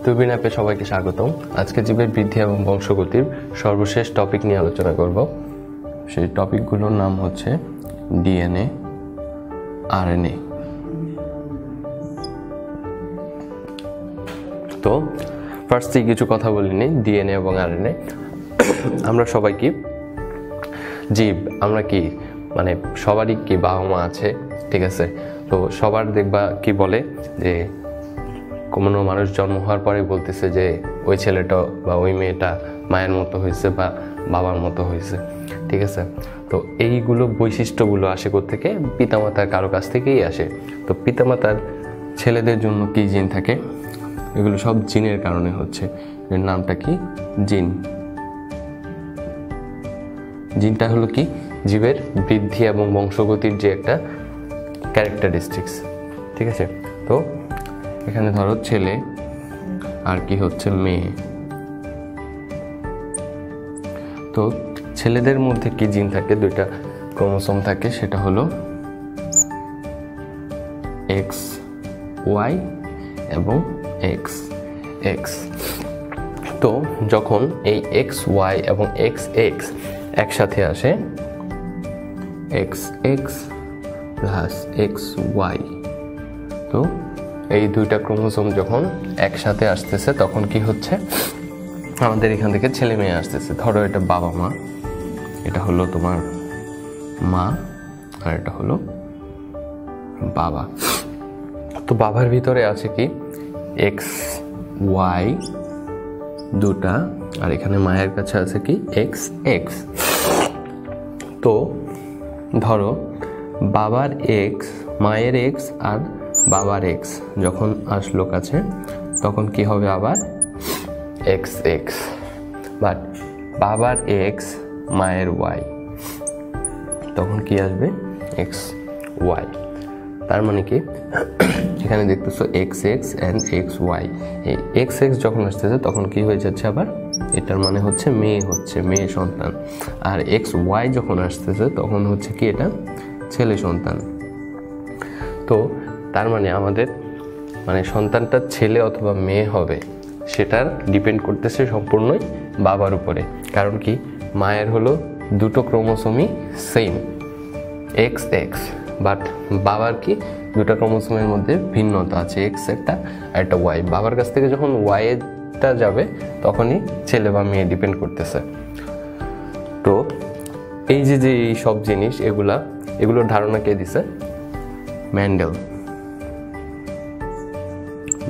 তুবিন অ্যাপে সবাইকে স্বাগতম। আজকে জীবের বৃদ্ধি এবং বংশগতির সর্বশেষ টপিক নিয়ে আলোচনা করব। সেই টপিকগুলোর নাম হচ্ছে ডিএনএ, আরএনএ। তো ফার্স্টেই কিছু কথা বলিনি, ডিএনএ এবং আরএনএ। আমরা সবাই কি জীব, আমরা কি মানে সবারই কি বাবা মা আছে, ঠিক আছে? তো সবার দেখবা কি বলে যে কোনো মানুষ জন্ম হওয়ার পরে বলতেছে যে ওই ছেলেটা বা ওই মেয়েটা মায়ের মতো হয়েছে বা বাবার মতো হয়েছে, ঠিক আছে? তো এইগুলো বৈশিষ্ট্যগুলো আসে কোত্থেকে? পিতামাতার কারো কাছ থেকেই আসে। তো পিতামাতার ছেলেদের জন্য কি জিন থাকে? এগুলো সব জিনের কারণে হচ্ছে। এর নামটা কি? জিন। জিনটা হলো কি? জীবের বৃদ্ধি এবং বংশগতির যে একটা ক্যারেক্টারিস্টিক্স, ঠিক আছে? তো এখানে ধরো ছেলে আর কি হচ্ছে মেয়ে। তো ছেলেদের মধ্যে কি জিন থাকে? দুইটা ক্রোমোসোম থাকে, সেটা হলো এক্স ওয়াই এবং এক্স এক্স। তো যখন এই এক্স ওয়াই এবং এক্স এক্স একসাথে আসে, X X plus X Y, তো এই দুইটা ক্রোমোসোম যখন একসাথে আসতেছে তখন কি হচ্ছে? আমাদের এখান থেকে ছেলে মেয়ে আসতেছে। ধরো এটা বাবা মা, এটা হলো তোমার মা, আর এটা হলো বাবা। তো বাবার ভিতরে আছে কি? এক্স ওয়াই দুটা, আর এখানে মায়ের কাছে আছে কি? X X. তো ধরো বাবার এক্স, মায়ের এক্স আর বাবার এক্স যখন আসলো কাছে তখন কি হবে? আবার এক্স এক্স। বাট বাবার এক্স মায়ের ওয়াই, তখন কি আসবে? X Y. তার মানে কি এখানে দেখতেছো X X and X Y. এই এক্স এক্স যখন আসতেছে তখন কি হয়ে যাচ্ছে? আবার এটার মানে হচ্ছে মেয়ে সন্তান। আর এক্স ওয়াই যখন আসতেছে তখন হচ্ছে কি? এটা ছেলে সন্তান। তো তার মানে আমাদের মানে সন্তানটা ছেলে অথবা মেয়ে হবে সেটার ডিপেন্ড করতেছে সম্পূর্ণই বাবার উপরে। কারণ কি? মায়ের হলো দুটো ক্রোমোসোমই সেম, এক্স এক্স, বাট বাবার কি? দুটো ক্রোমোসোমের মধ্যে ভিন্নতা আছে, এক্স একটা আর একটা ওয়াই। বাবার কাছ থেকে যখন ওয়াইটা যাবে তখনই ছেলে বা মেয়ে ডিপেন্ড করতেছে। তো এই যে এই সব জিনিস এগুলোর ধারণা কে দিছে?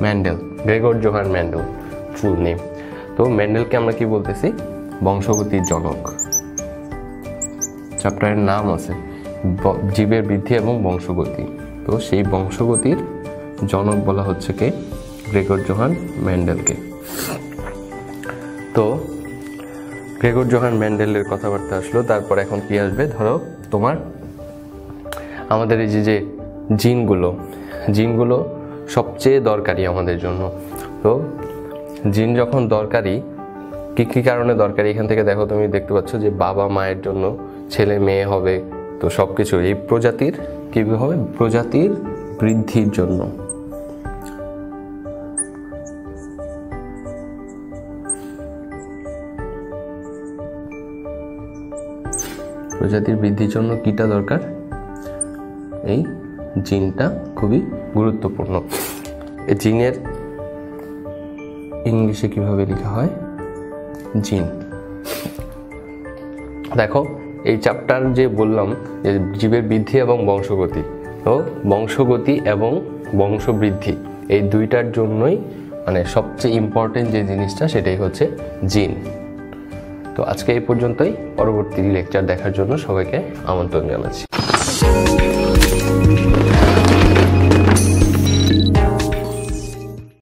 Mendel, Gregor Johann Mendel, full name. তো মেন্ডেলকে আমরা কি বলতেছি? বংশগতির জনক। চ্যাপ্টারের নাম আছে জীবের বৃদ্ধি এবং বংশগতি। তো সেই বংশগতির জনক বলা হচ্ছে কে? Gregor Johann মেন্ডেলকে। তো গ্রেগর জোহান মেন্ডেলের কথাবার্তা আসলো। তারপর এখন কি আসবে? ধরো তোমার আমাদের এই যে জিনগুলো সবচেয়ে দরকারি আমাদের জন্য। তো জিন যখন দরকারি, কি কারণে দরকারি? এখান থেকে দেখো, তুমি দেখতে পাচ্ছ যে বাবা মায়ের জন্য ছেলে মেয়ে হবে। তো সবকিছু এই প্রজাতির কি হবে? প্রজাতির বৃদ্ধির জন্য। প্রজাতির বৃদ্ধির জন্য কিটা দরকার? এই জিনটা খুবই গুরুত্বপূর্ণ। এই জিনের ইংলিশে কিভাবে লেখা হয়? জিন। দেখো এই চ্যাপ্টার যে বললাম যে জীবের বৃদ্ধি এবং বংশগতি, তো বংশগতি এবং বংশবৃদ্ধি এই দুইটার জন্যই মানে সবচেয়ে ইম্পর্টেন্ট যে জিনিসটা সেটাই হচ্ছে জিন। তো আজকে এই পর্যন্তই। পরবর্তী লেকচার দেখার জন্য সবাইকে আমন্ত্রণ জানাচ্ছি।